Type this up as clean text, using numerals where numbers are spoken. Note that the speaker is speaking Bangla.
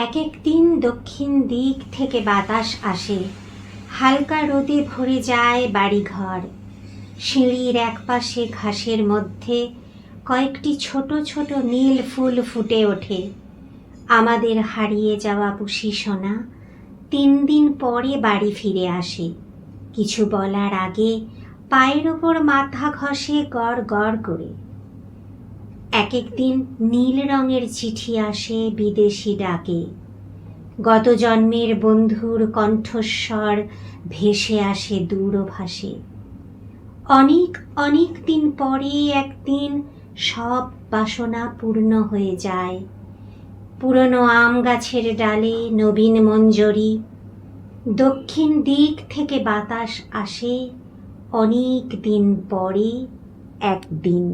এক এক দিন দক্ষিণ দিক থেকে বাতাস আসে, হালকা রোদে ভরে যায় বাড়িঘর। সিঁড়ির একপাশে ঘাসের মধ্যে কয়েকটি ছোট ছোট নীল ফুল ফুটে ওঠে। আমাদের হারিয়ে যাওয়া পুষি সোনা 3 দিন পরে বাড়ি ফিরে আসে। কিছু বলার আগে পায়ের ওপর মাথা ঘষে গড় গড় করে। এক একদিন নীল রঙের চিঠি আসে বিদেশি ডাকে। গত জন্মের বন্ধুর কণ্ঠস্বর ভেসে আসে দূরভাষে। অনেক অনেক দিন পরে একদিন সব বাসনা পূর্ণ হয়ে যায়। পুরনো আম গাছের ডালে নবীন মঞ্জরি। দক্ষিণ দিক থেকে বাতাস আসে অনেক দিন পরে একদিন।